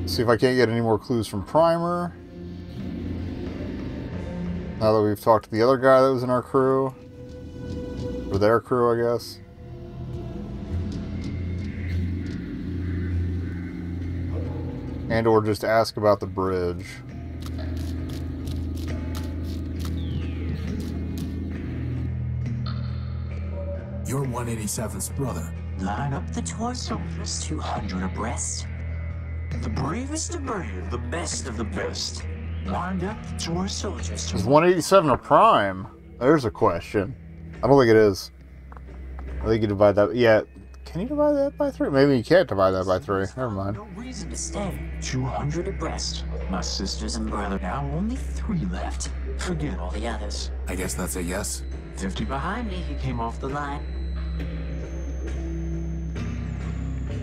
See if I can't get any more clues from Primer. Now that we've talked to the other guy that was in our crew. Or their crew, I guess. And or just ask about the bridge. You're 187's brother. Line up the toy soldiers, 200 abreast. The bravest of brave, the best of the best. Wind up the toy soldiers. Is 187 a prime? There's a question. I don't think it is. I think you divide that. Yeah. Can you divide that by 3? Maybe you can't divide that by 3. Never mind. No reason to stay. 200 abreast. My sisters and brother now only 3 left. Forget all the others. I guess that's a yes. 50 behind me, he came off the line.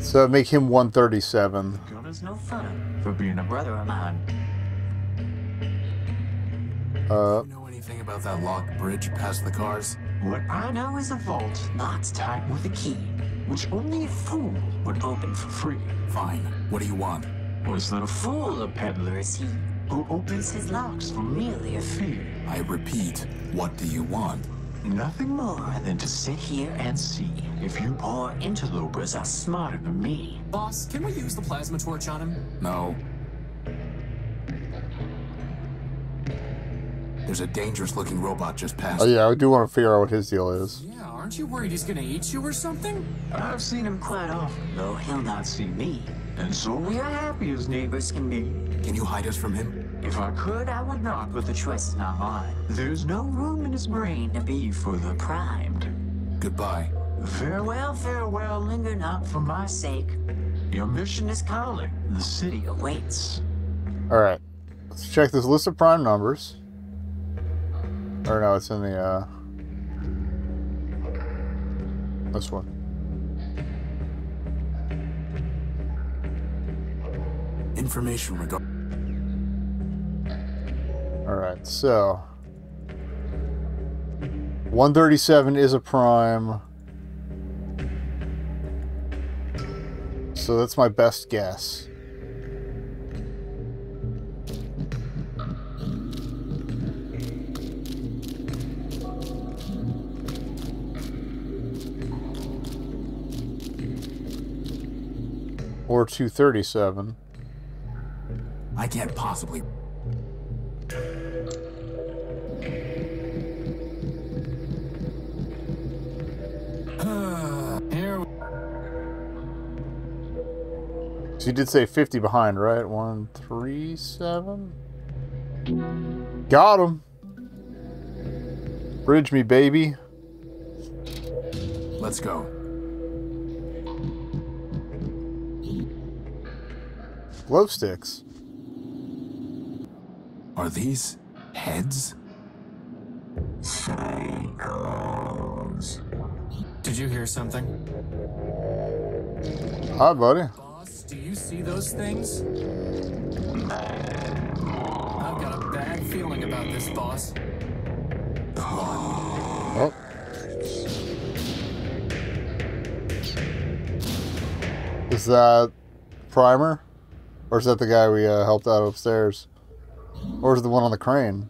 So make him 137. Good as no fun for being a brother of mine. Do you know anything about that locked bridge past the cars? What I know is a vault locked tight with a key, which only a fool would open for free. Fine. What do you want? Was not a fool a peddler is he, who opens his locks for merely a fee. I repeat, what do you want? Nothing more than to sit here and see if you poor interlopers are smarter than me. Boss, can we use the plasma torch on him? No. There's a dangerous-looking robot just past. Oh yeah, I do want to figure out what his deal is. Yeah, aren't you worried he's gonna eat you or something? I've seen him quite often, though he'll not see me. And so we are happy as neighbors can be. Can you hide us from him? If I could, I would not, but the choice is not mine. There's no room in his brain to be further primed. Goodbye. Farewell, farewell, linger not for my sake. Your mission is calling. The city awaits. Alright. Let's check this list of prime numbers. Or no, it's in the, this one. Information regarding... Alright, so 137 is a prime. So that's my best guess. Or 237. I can't possibly... So you did say 50 behind, right? 137? Got him! Bridge me, baby. Let's go. Glow sticks. Are these heads? Did you hear something? Hi, buddy. Boss, do you see those things? I've got a bad feeling about this, boss. Oh. Is that Primer? Or is that the guy we helped out upstairs? Or is it the one on the crane?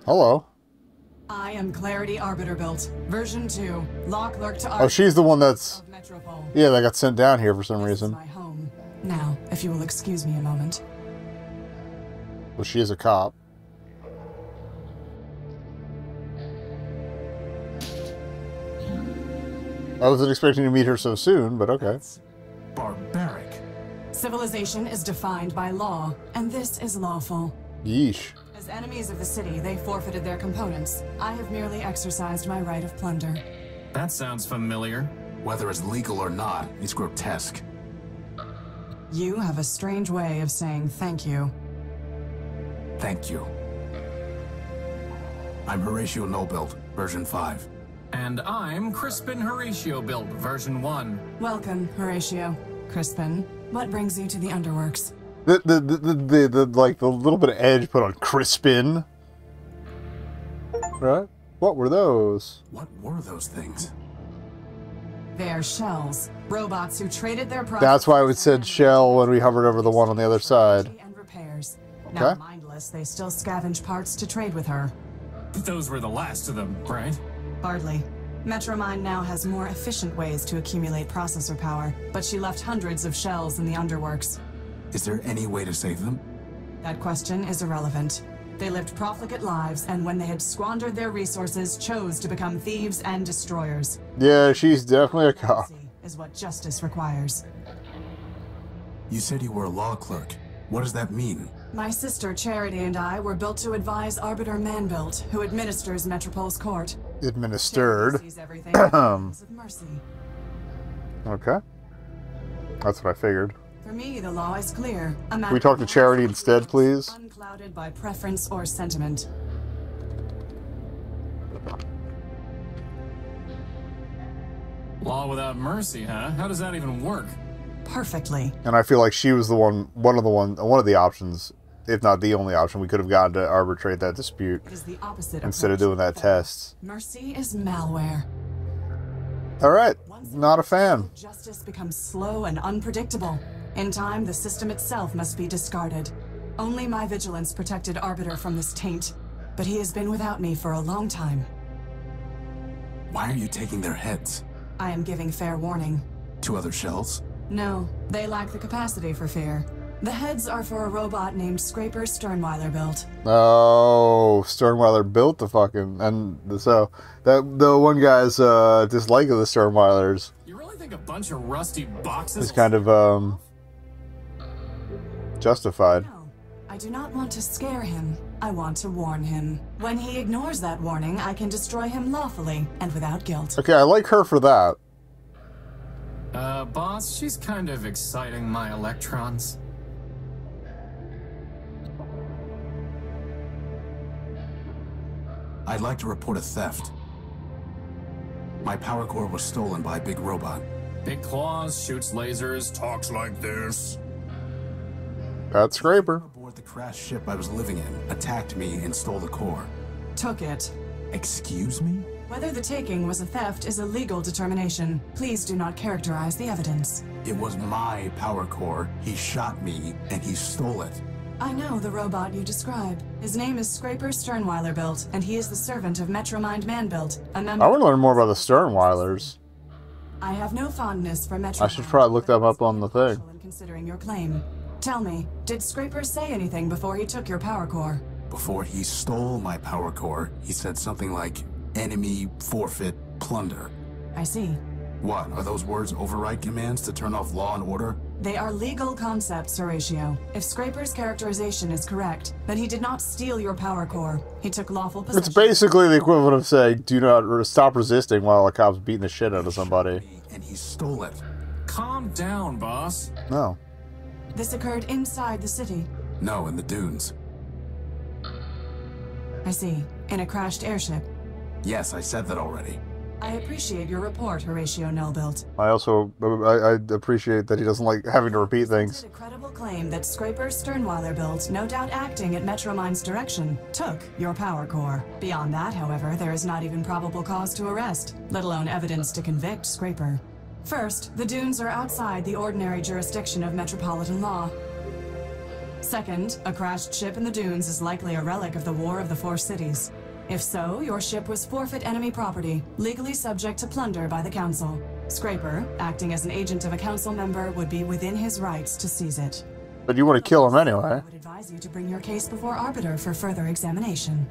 Hello. I am Clarity Arbiter built. Version 2. Lock lurk to Oh, she's the one that's... Metropole. Yeah, that got sent down here for some This is reason. my home. Now, if you will excuse me a moment. Well, she is a cop. I wasn't expecting to meet her so soon, but okay. Barbaric. Civilization is defined by law, and this is lawful. Yeesh. As enemies of the city, they forfeited their components. I have merely exercised my right of plunder. That sounds familiar. Whether it's legal or not, it's grotesque. You have a strange way of saying thank you. Thank you. I'm Horatio Nobuild, version 5. And I'm Crispin Horatio build, version 1. Welcome, Horatio. Crispin, what brings you to the Underworks? The like the little bit of edge put on Crispin. Right? What were those? What were those things? They're shells. Robots who traded their products. That's why we said shell when we hovered over the one on the other side. And repairs. Okay. Now mindless, they still scavenge parts to trade with her. Those were the last of them, right? Hardly. Metromine now has more efficient ways to accumulate processor power, but she left hundreds of shells in the underworks. Is there any way to save them? That question is irrelevant. They lived profligate lives, and when they had squandered their resources, chose to become thieves and destroyers. Yeah, she's definitely a cop. Is what justice requires. You said you were a law clerk. What does that mean? My sister Charity and I were built to advise Arbiter Manbuilt, who administers Metropol's court. Administered. Charity sees everything with eyes of mercy. Okay. That's what I figured. For me, the law is clear. Can we talk to Charity instead, please? Unclouded by preference or sentiment. Law without mercy, huh? How does that even work? Perfectly. And I feel like she was the one of the options, if not the only option, we could have gotten to arbitrate that dispute It is the opposite instead of approach. doing that test. Mercy is malware. All right, Once not a fan. justice becomes slow and unpredictable. In time, the system itself must be discarded. Only my vigilance protected Arbiter from this taint, but he has been without me for a long time. Why are you taking their heads? I am giving fair warning. To other shells? No, they lack the capacity for fear. The heads are for a robot named Scraper Sternweiler built. Oh, Sternweiler built the fucking, and so that the one guy's dislike of the Sternweilers You really think a bunch of rusty boxes is kind of justified. No, I do not want to scare him. I want to warn him. When he ignores that warning, I can destroy him lawfully and without guilt. Okay, I like her for that. Boss, she's kind of exciting my electrons. I'd like to report a theft. My power core was stolen by a big robot. Big claws, shoots lasers, talks like this. That's Scraper. Aboard the crashed ship I was living in, attacked me and stole the core. Took it. Excuse me? Whether the taking was a theft is a legal determination. Please do not characterize the evidence. It was my power core. He shot me and he stole it. I know the robot you describe. His name is Scraper Sternweiler built, and he is the servant of Metromind Manbuilt, a member. I want to learn more about the Sternweilers. I have no fondness for Metromind. I should probably look them up on the thing. In considering your claim. Tell me, did Scraper say anything before he took your power core? Before he stole my power core, he said something like, enemy, forfeit, plunder. I see. What, are those words override commands to turn off law and order? They are legal concepts, Horatio. If Scraper's characterization is correct, then he did not steal your power core. He took lawful possession. It's basically the equivalent of saying, do not stop resisting while a cop's beating the shit out of somebody. And he stole it. Calm down, boss. No. This occurred inside the city. No, in the dunes. I see. In a crashed airship. Yes, I said that already. I appreciate your report, Horatio Nullbuilt. I also I appreciate that he doesn't like having to repeat things. A credible claim that Scraper Sternweiler built, no doubt acting at Metromind's direction, took your power core. Beyond that, however, there is not even probable cause to arrest, let alone evidence to convict Scraper. First, the dunes are outside the ordinary jurisdiction of metropolitan law. Second, a crashed ship in the dunes is likely a relic of the War of the Four Cities. If so, your ship was forfeit enemy property, legally subject to plunder by the Council. Scraper, acting as an agent of a Council member, would be within his rights to seize it. But you want to kill him anyway. I would advise you to bring your case before Arbiter for further examination.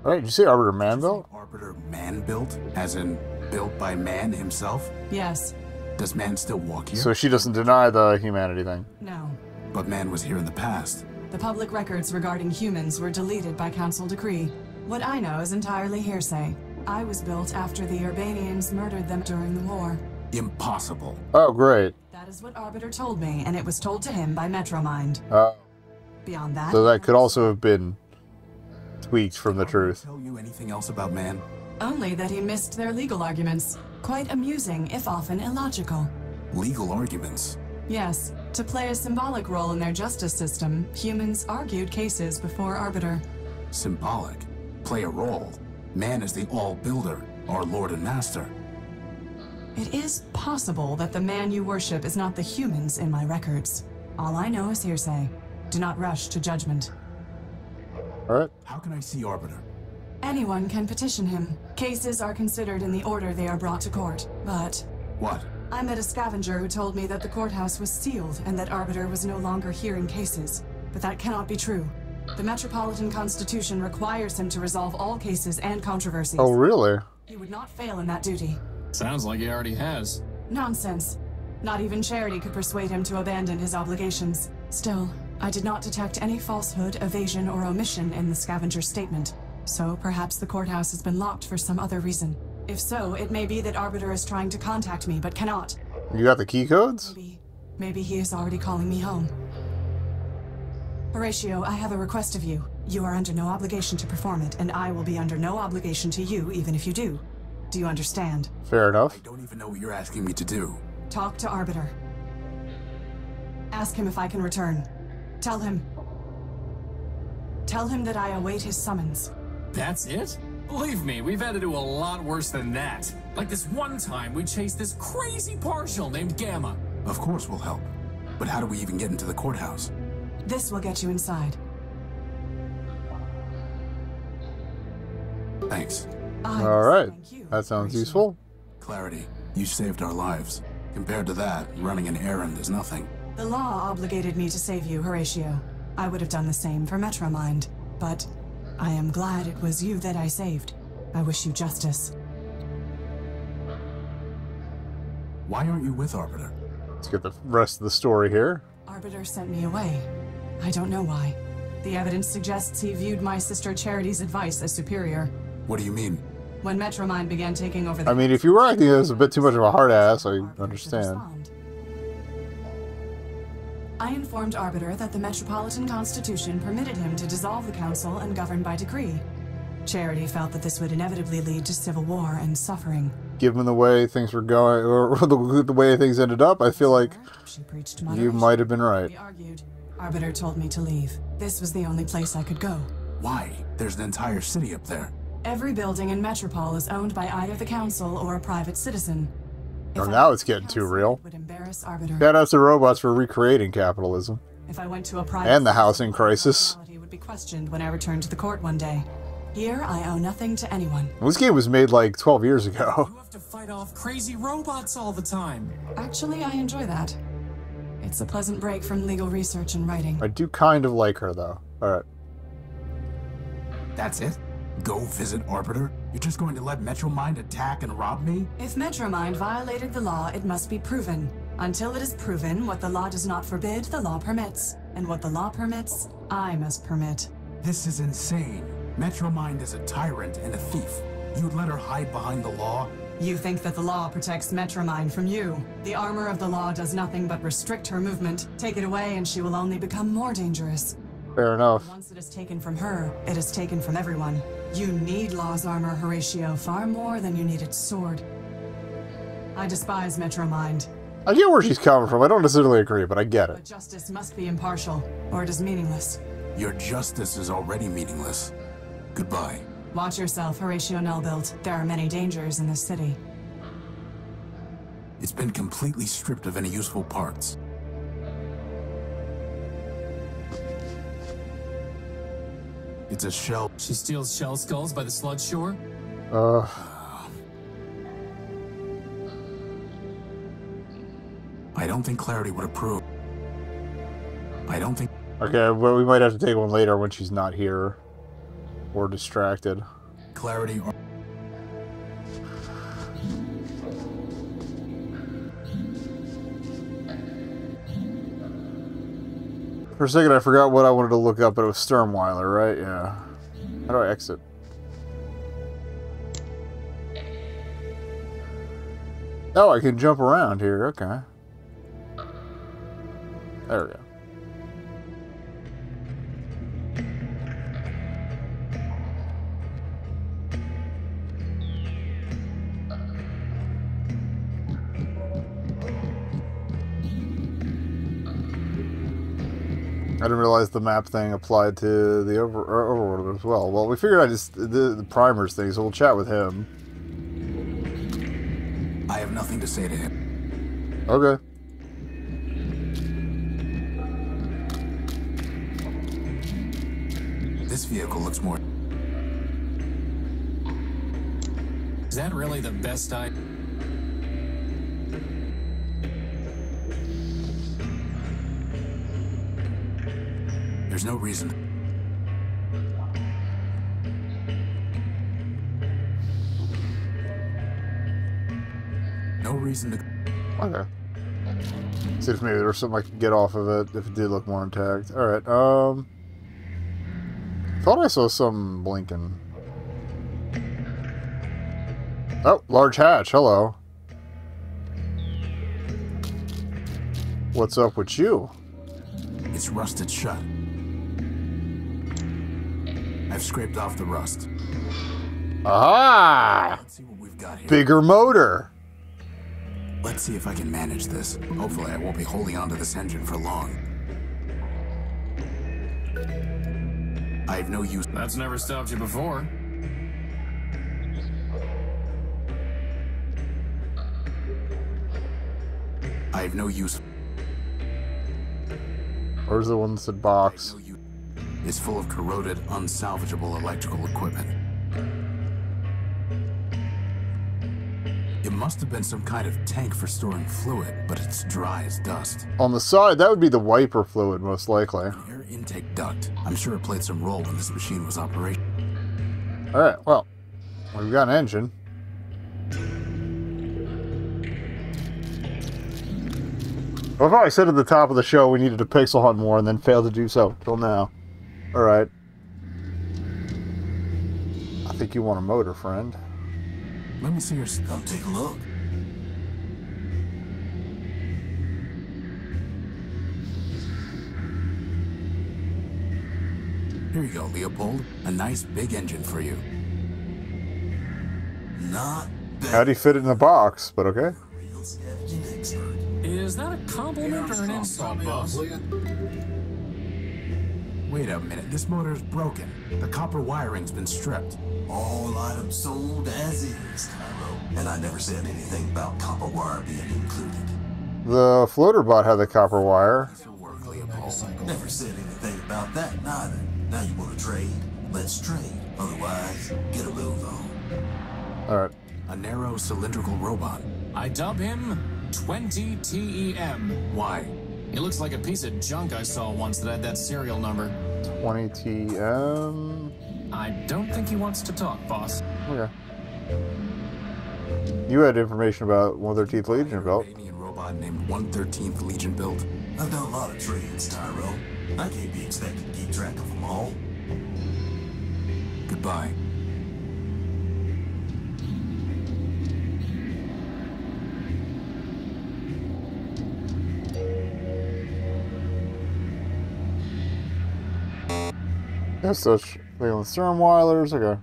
Alright, did you say Arbiter Manbuilt? Arbiter man-built? As in, built by man himself? Yes. Does man still walk here? So she doesn't deny the humanity thing. No. But man was here in the past. The public records regarding humans were deleted by Council decree. What I know is entirely hearsay. I was built after the Urbanians murdered them during the war. Impossible. Oh, great. That is what Arbiter told me, and it was told to him by Metromind. Beyond that... So that could also have been tweaked from the truth. Tell you anything else about man? Only that he missed their legal arguments. Quite amusing, if often illogical. Legal arguments? Yes. To play a symbolic role in their justice system, humans argued cases before Arbiter. Symbolic? Play a role? Man is the all-builder, our lord and master. It is possible that the man you worship is not the humans in my records. All I know is hearsay. Do not rush to judgment. Alright. How can I see Arbiter? Anyone can petition him. Cases are considered in the order they are brought to court. But What? I met a scavenger who told me that the courthouse was sealed and that Arbiter was no longer hearing cases. But that cannot be true. The Metropolitan Constitution requires him to resolve all cases and controversies. Oh, really? He would not fail in that duty. Sounds like he already has. Nonsense. Not even Charity could persuade him to abandon his obligations. Still, I did not detect any falsehood, evasion, or omission in the scavenger's statement. So perhaps the courthouse has been locked for some other reason. If so, it may be that Arbiter is trying to contact me, but cannot. You got the key codes? Maybe he is already calling me home. Horatio, I have a request of you. You are under no obligation to perform it, and I will be under no obligation to you, even if you do. Do you understand? Fair enough. I don't even know what you're asking me to do. Talk to Arbiter. Ask him if I can return. Tell him that I await his summons. That's it? Believe me, we've had to do a lot worse than that. Like this one time we chased this crazy partial named Gamma. Of course we'll help. But how do we even get into the courthouse? This will get you inside. Thanks. Alright. That sounds useful. Clarity, you saved our lives. Compared to that, running an errand is nothing. The law obligated me to save you, Horatio. I would have done the same for Metromind, but I am glad it was you that I saved. I wish you justice. Why aren't you with Arbiter? Let's get the rest of the story here. Arbiter sent me away. I don't know why. The evidence suggests he viewed my sister Charity's advice as superior. What do you mean? When Metromind began taking over the... I mean, if you were acting as a bit too much of a hard ass, I understand. I informed Arbiter that the Metropolitan Constitution permitted him to dissolve the council and govern by decree. Charity felt that this would inevitably lead to civil war and suffering. Given the way things were going, or the way things ended up, I feel like you might have been right. We argued. Arbiter told me to leave. This was the only place I could go. Why? There's an entire city up there. Every building in Metropole is owned by either the council or a private citizen. Oh, now it's getting too real. Would embarrass Arbiter. Shout out to robots for recreating capitalism. If I went to a private and the housing crisis. would be questioned when I returned to the court one day. Here, I owe nothing to anyone. Well, this game was made like 12 years ago. You have to fight off crazy robots all the time. Actually, I enjoy that. It's a pleasant break from legal research and writing. I do kind of like her, though. Alright. That's it? Go visit Arbiter? You're just going to let Metromind attack and rob me? If Metromind violated the law, it must be proven. Until it is proven, what the law does not forbid, the law permits. And what the law permits, I must permit. This is insane. Metromind is a tyrant and a thief. You'd let her hide behind the law? You think that the law protects Metromind from you. The armor of the law does nothing but restrict her movement. Take it away and she will only become more dangerous. Fair enough. Once it is taken from her, it is taken from everyone. You need law's armor, Horatio, far more than you need its sword. I despise Metromind. I get where she's coming from. I don't necessarily agree, but I get But it. justice must be impartial, or it is meaningless. Your justice is already meaningless. Goodbye. Watch yourself, Horatio Nullbuilt. There are many dangers in this city. It's been completely stripped of any useful parts. It's a shell. She steals shell skulls by the sludge shore? I don't think Clarity would approve. I don't think... Okay, well, we might have to take one later when she's not here. Or distracted. Clarity or... For a second, I forgot what I wanted to look up, but it was Sturmweiler, right? Yeah. How do I exit? Oh, I can jump around here. Okay. There we go. I didn't realize the map thing applied to the overworld as well. Well, we figured I just the primers thing, so we'll chat with him. I have nothing to say to him. Okay. This vehicle looks more... Is that really the best idea? There's no reason. No reason to... Okay. See if maybe there was something I could get off of it if it did look more intact. Alright, thought I saw some blinking. Oh, large hatch, hello. What's up with you? It's rusted shut. I've scraped off the rust. Aha! Let's see what we've got here. Bigger motor! Let's see if I can manage this. Hopefully I won't be holding onto this engine for long. I have no use... That's never stopped you before. I have no use... Where's the one that said box? It's full of corroded, unsalvageable electrical equipment. It must have been some kind of tank for storing fluid, but it's dry as dust. On the side, that would be the wiper fluid, most likely. Air intake duct. I'm sure it played some role when this machine was operational. Alright, well, we've got an engine. I probably said at the top of the show we needed to pixel hunt more and then failed to do so till now. Alright. I think you want a motor, friend. Let me see your stuff. Take a look. Here you go, Leopold. A nice big engine for you. Not bad. How'd he fit it in the box? But okay. Real scavenging expert. Is that a compliment or an insult, boss? Wait a minute, this motor's broken. The copper wiring's been stripped. All items sold as is, Tyro. And I never said anything about copper wire being included. The floater bot had the copper wire. This'll work, Leopold. Never said anything about that, neither. Now you want to trade? Let's trade. Otherwise, get a move on. Alright. A narrow cylindrical robot. I dub him 20 TEM. Why? He looks like a piece of junk I saw once that had that serial number. 20 TM. I don't think he wants to talk, boss. Okay. You had information about 113th Legion built. An alien robot named 113th Legion built. I've done a lot of trades, Tyro. I can't be expected to keep track of them all. Goodbye. Yes, such Leland Sternweilers. Okay.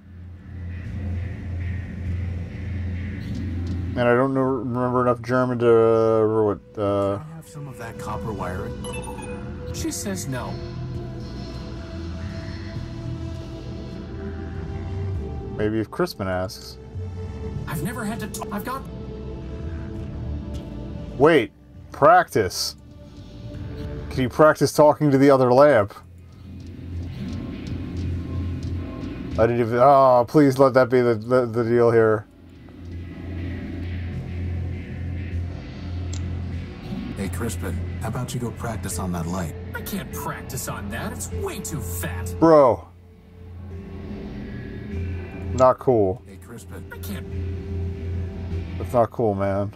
And I don't know, remember enough German to remember what. Can I have some of that copper wiring? She says no. Maybe if Crispin asks. I've never had to. I've got. Wait, practice. Can you practice talking to the other lamp? I didn't even. Oh, please let that be the deal here. Hey, Crispin, how about you go practice on that light? I can't practice on that. It's way too fat. Bro. Not cool. Hey, Crispin. I can't. That's not cool, man.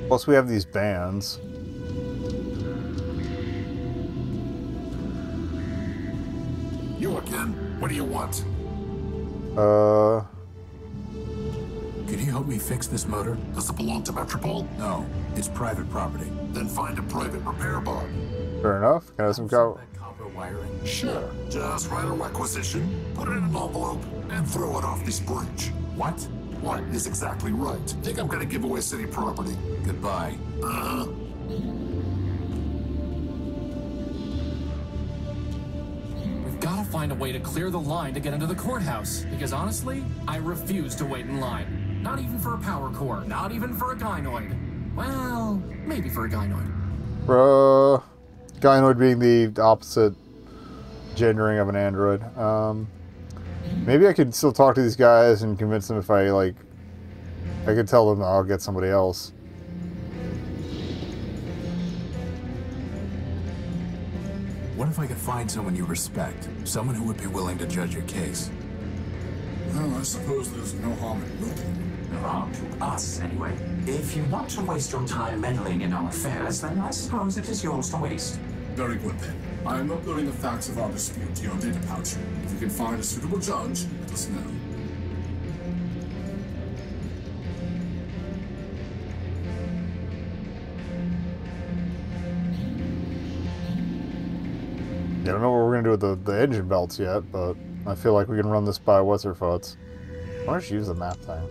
Plus, we have these bands. You again? What do you want? Could you help me fix this motor? Does it belong to Metropole? No, it's private property. Then find a private repair bar. Fair enough. Can I have some That copper proper wiring? Sure. Just write a requisition, put it in an envelope, and throw it off this bridge. What? What is exactly right? Think I'm gonna give away city property? Goodbye. We've got to find a way to clear the line to get into the courthouse. Because honestly, I refuse to wait in line. Not even for a power core. Not even for a gynoid. Well, maybe for a gynoid. Gynoid being the opposite gendering of an android. Maybe I could still talk to these guys and convince them if I could tell them I'll get somebody else. What if I could find someone you respect? Someone who would be willing to judge your case? Well, I suppose there's no harm in looking. No harm to us, anyway. If you want to waste your time meddling in our affairs, then I suppose it is yours to waste. Very good then. I am uploading the facts of our dispute to your data pouch. If you can find a suitable judge, let us know. I don't know what we're gonna do with the engine belts yet, but I feel like we can run this by what's-her-futs. Why don't you use the map thing?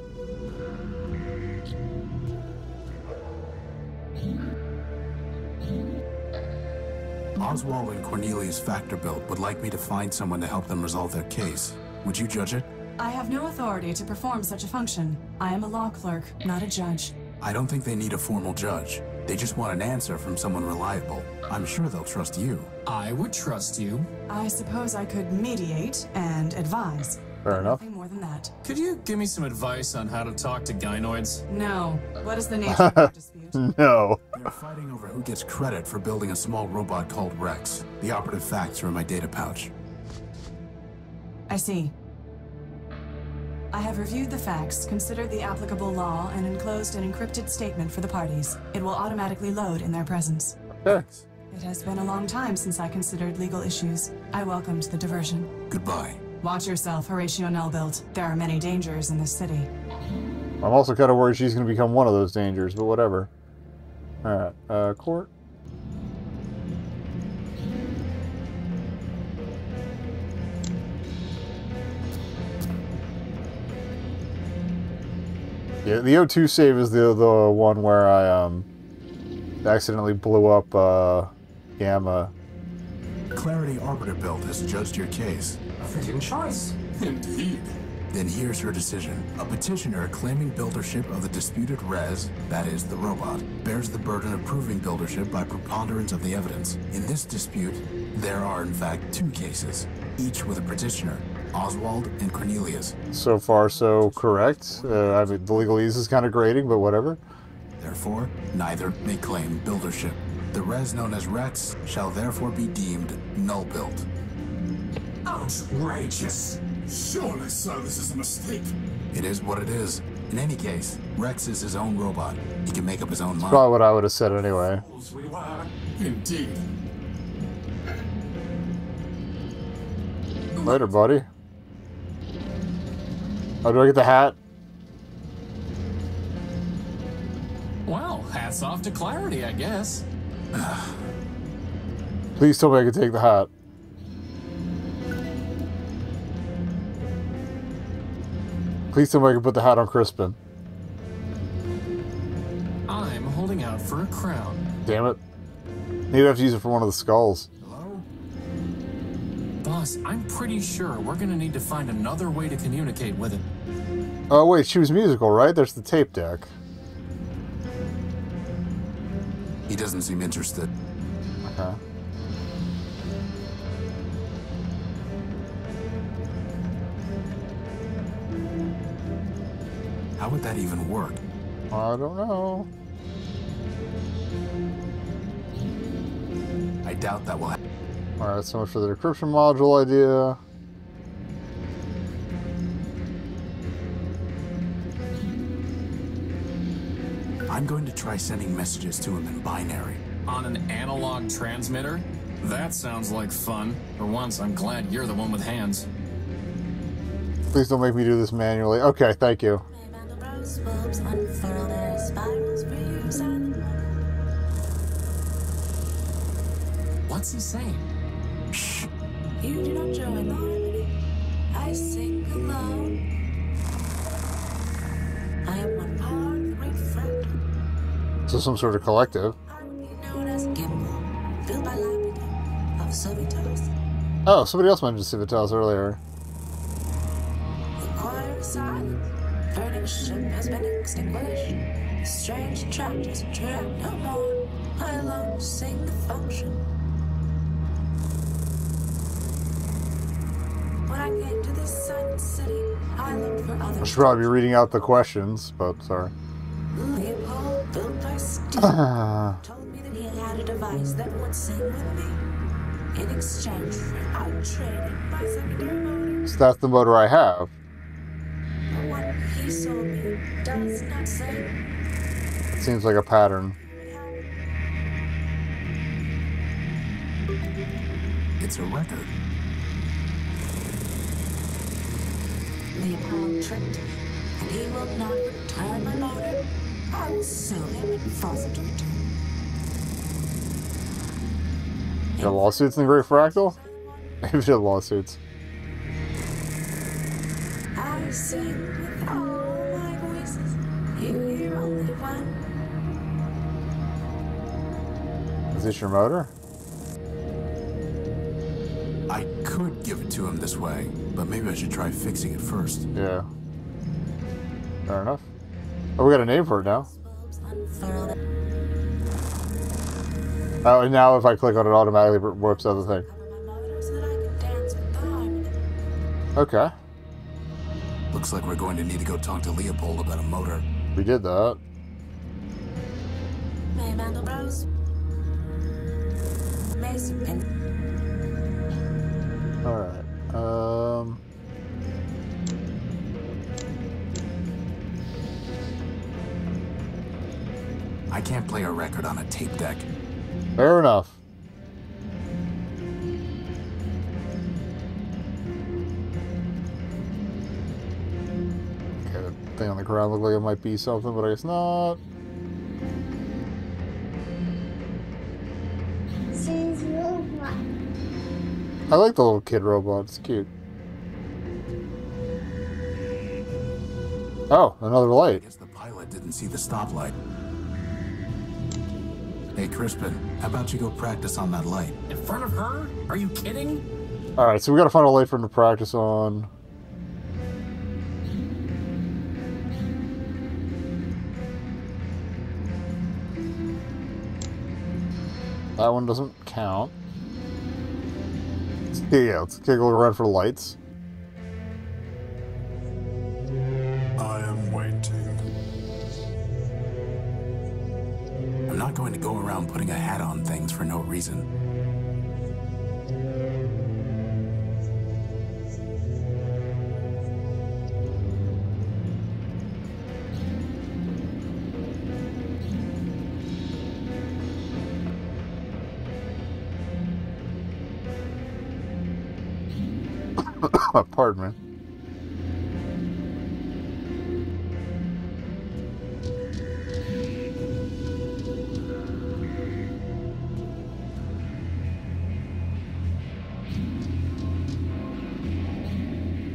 Oswald and Cornelius Factor Built would like me to find someone to help them resolve their case. Would you judge it? I have no authority to perform such a function. I am a law clerk, not a judge. I don't think they need a formal judge. They just want an answer from someone reliable. I'm sure they'll trust you. I would trust you. I suppose I could mediate and advise. Fair enough. Nothing more than that. Could you give me some advice on how to talk to gynoids? No. What is the nature of your dispute? No. They're fighting over who gets credit for building a small robot called Rex. The operative facts are in my data pouch. I see. I have reviewed the facts, considered the applicable law, and enclosed an encrypted statement for the parties. It will automatically load in their presence. Okay. It has been a long time since I considered legal issues. I welcomed the diversion. Goodbye. Watch yourself, Horatio Nullbuilt. There are many dangers in this city. I'm also kind of worried she's going to become one of those dangers, but whatever. Alright, court. Yeah, the O2 save is the one where I accidentally blew up Gamma. Clarity Arbiter Built has judged your case. A fitting choice. Indeed. Then here's her decision. A petitioner claiming buildership of the disputed res, that is, the robot, bears the burden of proving buildership by preponderance of the evidence. In this dispute, there are in fact two cases, each with a petitioner, Oswald and Cornelius. So far, so correct. I mean, the legalese is kind of grating, but whatever. Therefore, neither may claim buildership. The res known as Rex shall therefore be deemed null-built. Outrageous. Surely, sir, this is a mistake. It is what it is. In any case, Rex is his own robot. He can make up his own mind. Probably what I would have said anyway. Fools we were. Indeed. Later, buddy. Oh, do I get the hat? Well, hats off to Clarity, I guess. Please tell me I can take the hat. Please tell me I can put the hat on Crispin. I'm holding out for a crown. Damn it. Maybe I have to use it for one of the skulls. Hello? Boss, I'm pretty sure we're gonna need to find another way to communicate with it. Oh, wait, she was musical, right? There's the tape deck. He doesn't seem interested. Okay. How would that even work? I don't know. I doubt that will happen. Alright, so much for the decryption module idea. I'm going to try sending messages to him in binary. On an analog transmitter? That sounds like fun. For once, I'm glad you're the one with hands. Please don't make me do this manually. Okay, thank you. What's he saying? Shh. You do not join the harmony. I sing alone. I am one part of the great fractal. So some sort of collective. I would be known as Gimbal, built by Lapidus of Civitas. Oh, somebody else mentioned Civitas earlier. The choir is silent. Burning ship has been extinguished. Strange tractors track no more. I alone sing the function. When I came to this silent city, I looked for others. I should probably be reading out the questions, but sorry. Leopold, built by Steve, told me that he had a device that would sing with me. In exchange, I traded my secondary motor. So that's the motor I have. But what he sold me does not say. Seems like a pattern. It's a record. Leopold tricked, and he will not return my motor. I will sue him and force him to return. You got lawsuits in the Great Fractal? Maybe you have lawsuits. I sing with all my voices. You hear only one. Is this your motor? I could give it to him this way, but maybe I should try fixing it first. Yeah. Fair enough. Oh, we got a name for it now. Unfurled. Oh, and now if I click on it, automatically whips out the thing. My motor so that I can dance with the harmony. Okay. Looks like we're going to need to go talk to Leopold about a motor. We did that. May Mandelbrot's. Mason Pin. Alright. I can't play a record on a tape deck. Fair enough. Okay, the thing on the ground looked like it might be something, but I guess not. I like the little kid robot. It's cute. Oh, another I light. guess the pilot didn't see the stoplight. Hey, Crispin, how about you go practice on that light? In front of her? Are you kidding? Alright, so we gotta find a light for him to practice on. That one doesn't count. Yeah, let's take a look around for lights. I am waiting. I'm not going to go around putting a hat on things for no reason. Pardon me.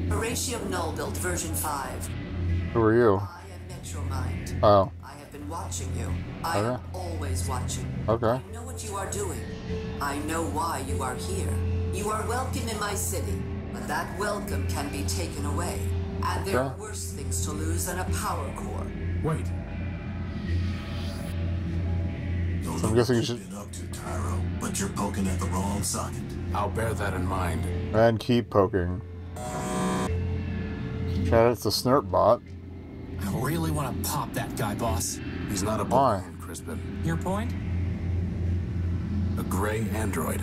Horatio Null built version 5. Who are you? I am Metromind. Oh, I have been watching you. I Okay. am always watching. okay. I know what you are doing. I know why you are here. You are welcome in my city, but that welcome can be taken away. And there are Okay. worse things to lose than a power core. Wait, So I'm guessing you should... Up to Tyro, but you're poking at the wrong socket. I'll bear that in mind. And keep poking. Chat, it's the Snurp bot. I really want to pop that guy, boss. He's not a Why? balloon, Crispin. Your point? A gray android.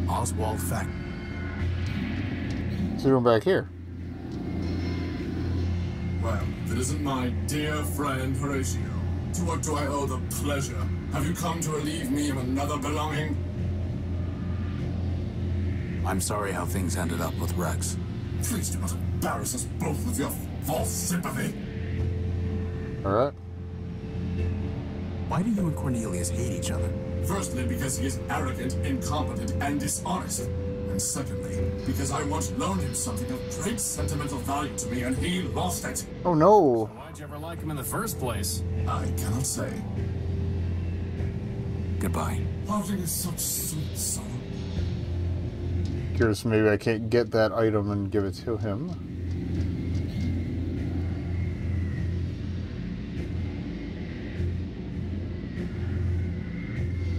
Oswald Fact. What's he doing back here? Well, if it isn't my dear friend Horatio. To what do I owe the pleasure? Have you come to relieve me of another belonging? I'm sorry how things ended up with Rex. Please do not embarrass us both with your false sympathy. Alright. Why do you and Cornelius hate each other? Firstly, because he is arrogant, incompetent, and dishonest. And secondly, because I once loaned him something of great sentimental value to me and he lost it. Oh no. Why'd you ever like him in the first place? I cannot say. Goodbye. Parting is such sweet sorrow. Curious, maybe I can't get that item and give it to him.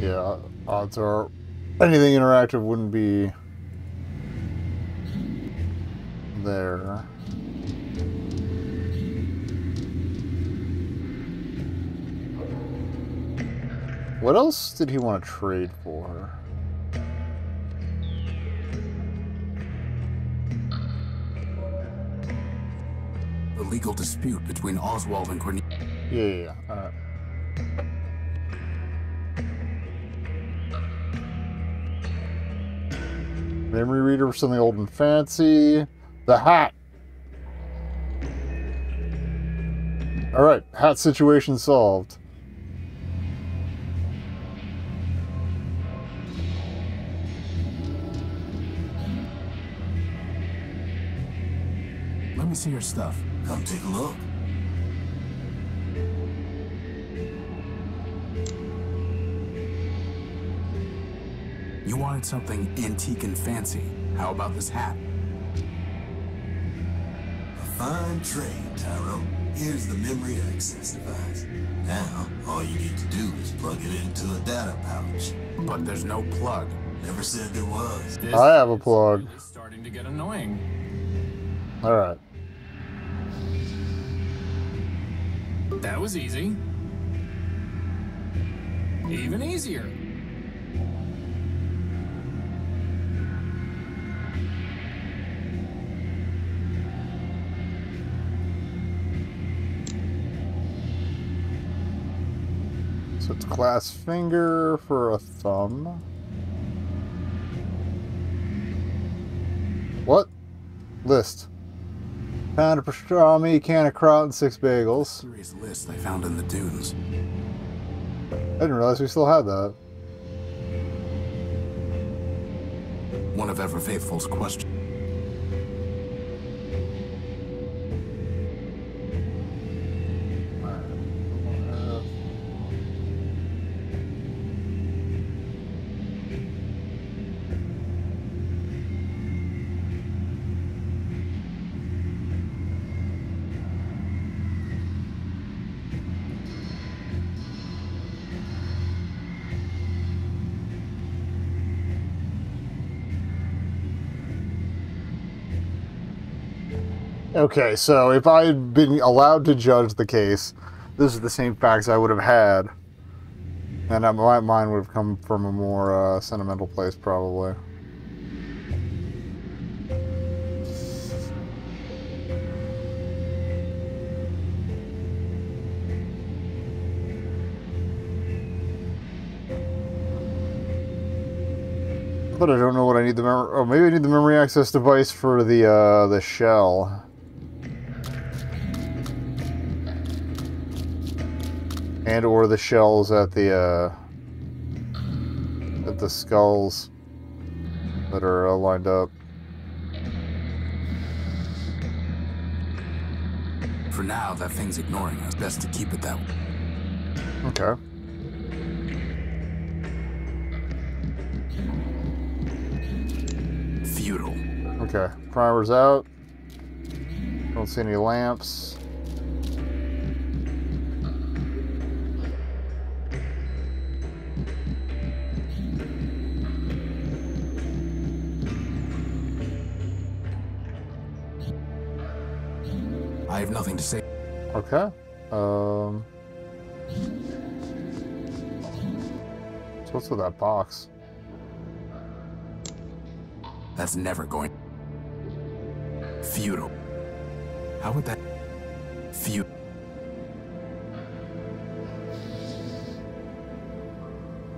Yeah, odds are anything interactive wouldn't be there. What else did he want to trade for? The legal dispute between Oswald and Cornelius. Yeah. Alright. Memory reader for something old and fancy. The hat. Alright, hat situation solved. Let me see your stuff. Come take a look. You wanted something antique and fancy. How about this hat? A fine trade, Tyrone. Here's the memory access device. Now, all you need to do is plug it into a data pouch. But there's no plug. Never said there was. This I have a plug. is starting to get annoying. Alright. That was easy. Even easier. So it's glass finger for a thumb. What? List. Pound of pastrami, can of kraut, and 6 bagels. Serious list I found in the dunes. I didn't realize we still had that. One of Ever Faithful's questions. Okay, so if I had been allowed to judge the case, this is the same facts I would have had. And my mind would have come from a more sentimental place, probably. But I don't know what I need the memory... Oh, maybe I need the memory access device for the shell. And or the shells at the skulls that are lined up. For now, that thing's ignoring us. Best to keep it that way. Okay. Futile. Okay. Primer's out. Don't see any lamps. I have nothing to say. Okay. So what's with that box? That's never going. Futile. How would that... Futile.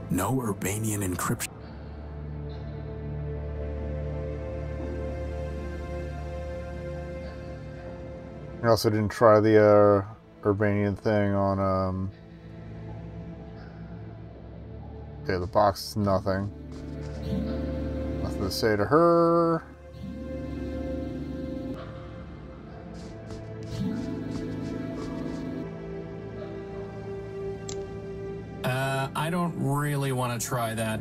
No Urbanian encryption. I also didn't try the Urbanian thing on Okay, the box is nothing. Nothing to say to her. I don't really want to try that.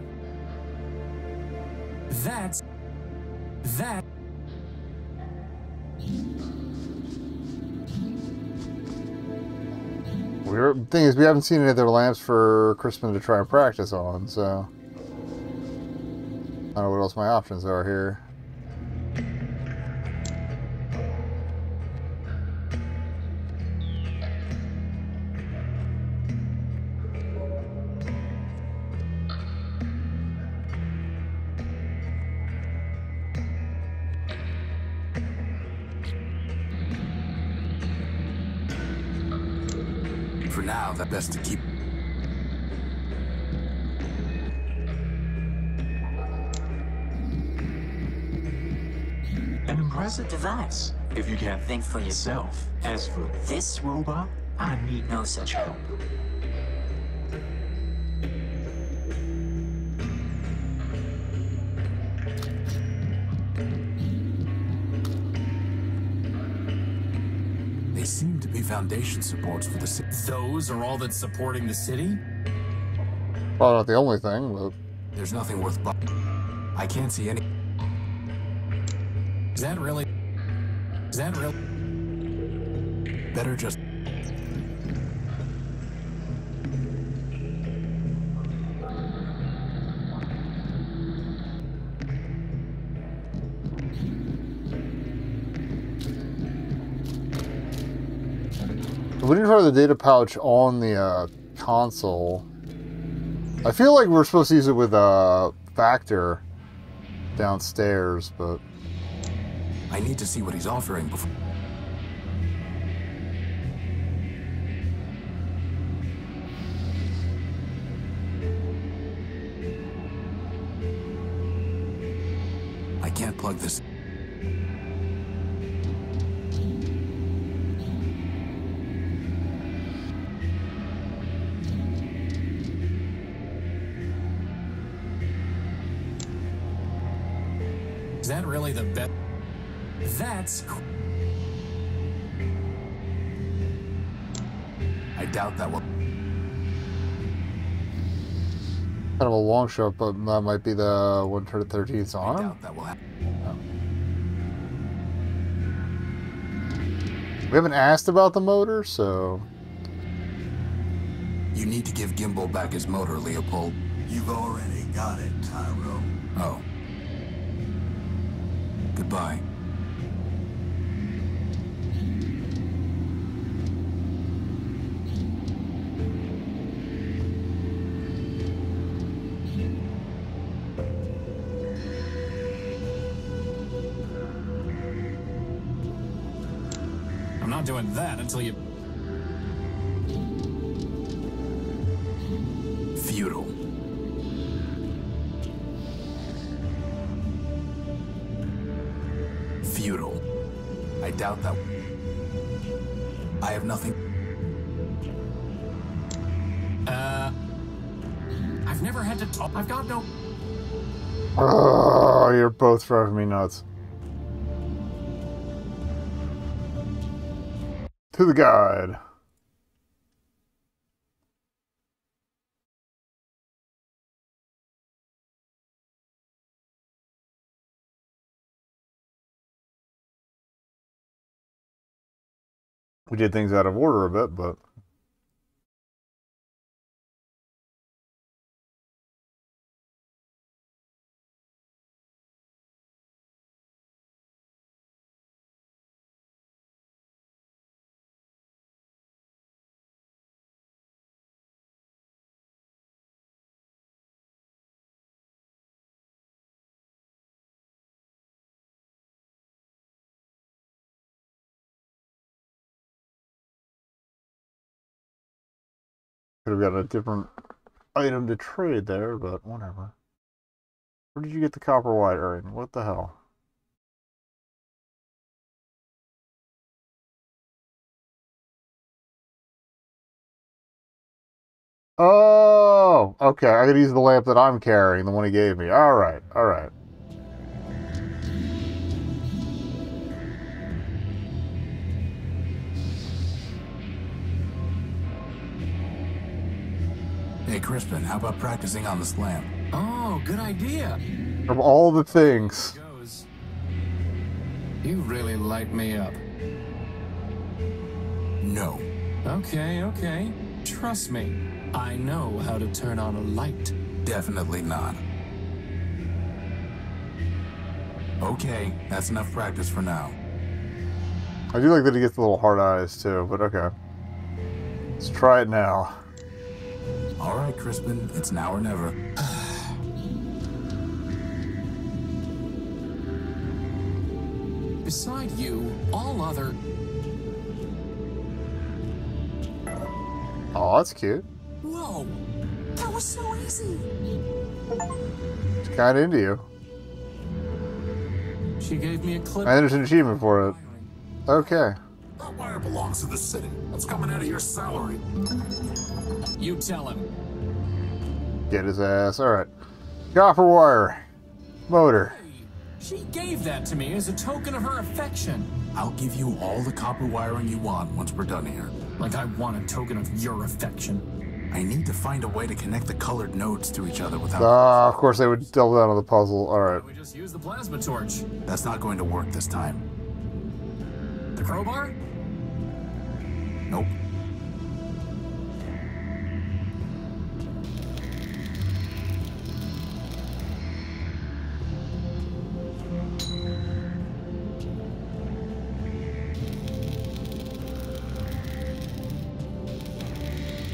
That. Weird thing is, we haven't seen any other lamps for Crispin to try and practice on, so I don't know what else my options are here. For now, the best to keep. An impressive device, if you can't think for yourself. As for this robot, I need no such help. They seem to be foundation supports for the city. Those are all that's supporting the city? Probably not the only thing, but There's nothing worth I can't see any. Is that really? Better just. we didn't try the data pouch on the console. I feel like we're supposed to use it with Factor downstairs, but I need to see what he's offering before. I can't plug this. Is that really the best? That's. I doubt that will. kind of a long shot, but that might be the 1/13th I on him. doubt that will happen. We haven't asked about the motor, so You need to give Gimbal back his motor, Leopold. You've already got it, Tyro. Oh. Goodbye. I'm not doing that until you. Futile. Futile. I doubt that. I have nothing. I've never had to talk. I've got no. oh, you're both driving me nuts. To the guide. We did things out of order a bit, but could have got a different item to trade there, but whatever. Where did you get the copper wiring? What the hell? Oh! Oh, okay. I gotta use the lamp that I'm carrying, the one he gave me. Alright, alright. Hey, Crispin, how about practicing on this lamp? Oh, good idea. Of all the things. Goes. You really light me up. No. Okay, okay. Trust me. I know how to turn on a light. Definitely not. Okay, that's enough practice for now. I do like that he gets the little hard eyes too, but okay. Let's try it now. All right, Crispin, it's now or never. Beside you, all other... Oh, that's cute. Whoa! That was so easy! It's kind of into you. She gave me a clip... And there's an achievement for it. Okay. That wire belongs to the city. That's coming out of your salary. You tell him. Get his ass. Alright. Copper wire. Motor. She gave that to me as a token of her affection. I'll give you all the copper wiring you want once we're done here. Like I want a token of your affection. I need to find a way to connect the colored nodes to each other without... Ah, of course they would double down on the puzzle. Alright. We just use the plasma torch. That's not going to work this time. The crowbar? Nope.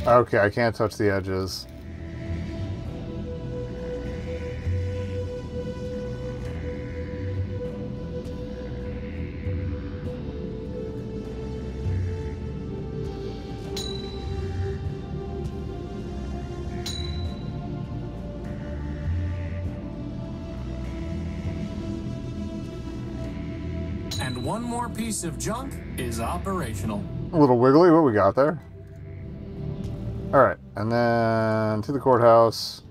Okay, I can't touch the edges. And one more piece of junk is operational. A little wiggly. What we got there? Alright, and then to the courthouse.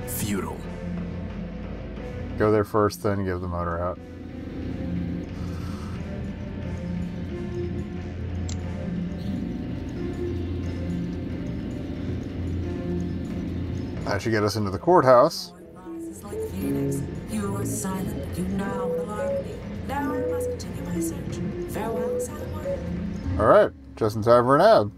Futile. Go there first, then give the motor out. That should get us into the courthouse. Like a phoenix. You were silent, but you now want harmony. Now I must continue my search. Farewell, silent one. Alright, just in time for an ad.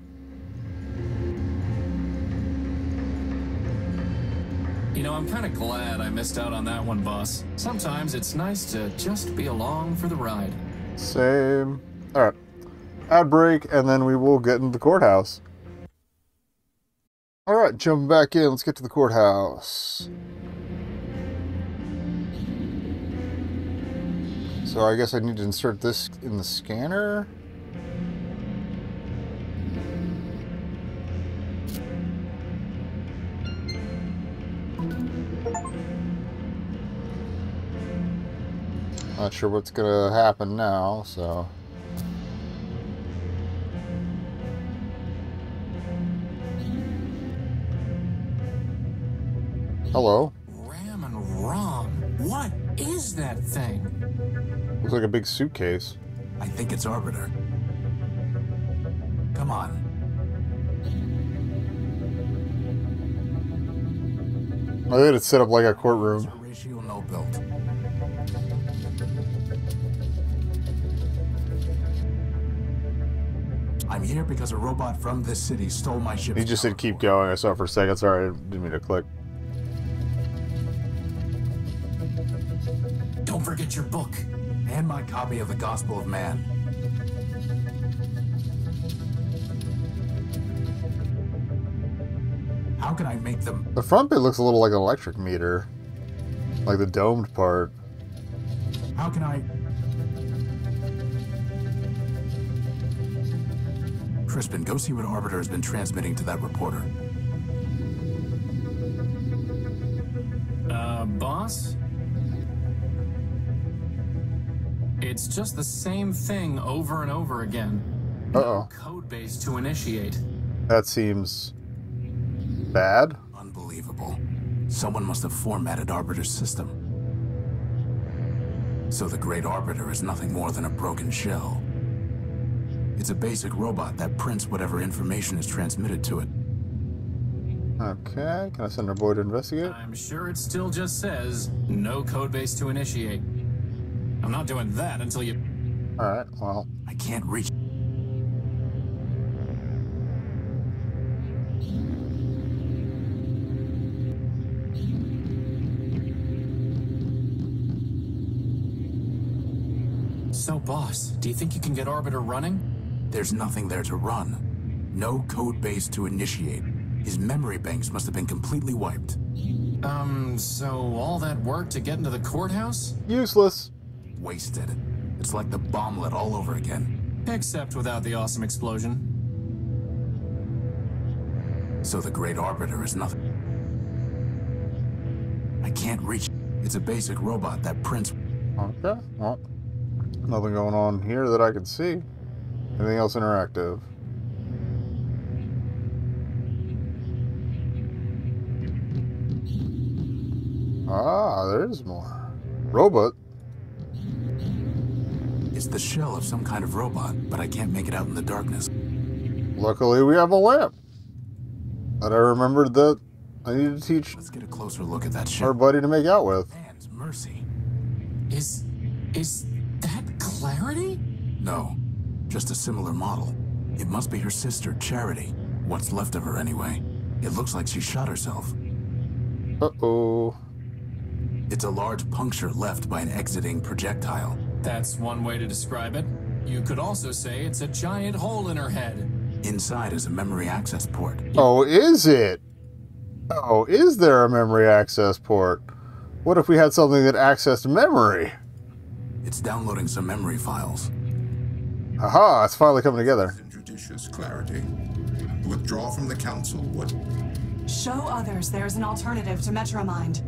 You know, I'm kind of glad I missed out on that one, boss. Sometimes it's nice to just be along for the ride. Same. Alright. Ad break, and then we will get into the courthouse. Alright, jumping back in. Let's get to the courthouse. So I guess I need to insert this in the scanner. Not sure what's gonna happen now, so... Hello. Ram and ROM. What is that thing? Looks like a big suitcase. I think it's Arbiter. Come on. I think it's set up like a courtroom. Ratio no built. I'm here because a robot from this city stole my ship. He just said keep going. I saw it for a second. Sorry, I didn't mean to click. Don't forget your book. And my copy of the Gospel of Man. How can I make them... The front bit looks a little like an electric meter. Like the domed part. How can I... Crispin, go see what Arbiter has been transmitting to that reporter. Boss? It's just the same thing over and over again. Uh-oh. No code base to initiate. That seems bad. Unbelievable. Someone must have formatted Arbiter's system. So the Great Arbiter is nothing more than a broken shell. It's a basic robot that prints whatever information is transmitted to it. Okay, can I send our boy to investigate? I'm sure it still just says, no code base to initiate. I'm not doing that until you... Alright, well. I can't reach... So, boss, do you think you can get Arbiter running? There's nothing there to run. No code base to initiate. His memory banks must have been completely wiped. So all that work to get into the courthouse? Useless. Wasted. It's like the bomblet all over again. Except without the awesome explosion. So the Great Arbiter is nothing. I can't reach... It's a basic robot that prints... Okay, well, nothing going on here that I can see. Anything else interactive? Ah, there is more. Robot? It's the shell of some kind of robot, but I can't make it out in the darkness. Luckily, we have a lamp. That I remembered that I needed to teach Let's get a closer look at that our shell. buddy to make out with. Man's mercy. Is that Clarity? No, just a similar model. It must be her sister, Charity. What's left of her, anyway. It looks like she shot herself. Uh-oh. It's a large puncture left by an exiting projectile. That's one way to describe it. You could also say it's a giant hole in her head. Inside is a memory access port. Oh, is it? Oh, is there a memory access port? What if we had something that accessed memory? It's downloading some memory files. Aha, it's finally coming together. Injudicious Clarity. Withdraw from the council, what? Show others there is an alternative to Metromind.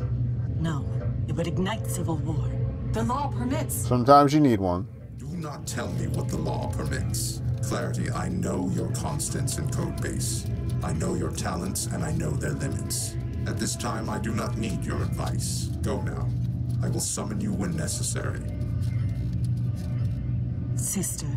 No, it would ignite civil war. The law permits. Sometimes you need one. Do not tell me what the law permits. Clarity, I know your constants in Codebase. I know your talents, and I know their limits. At this time, I do not need your advice. Go now. I will summon you when necessary. Sister.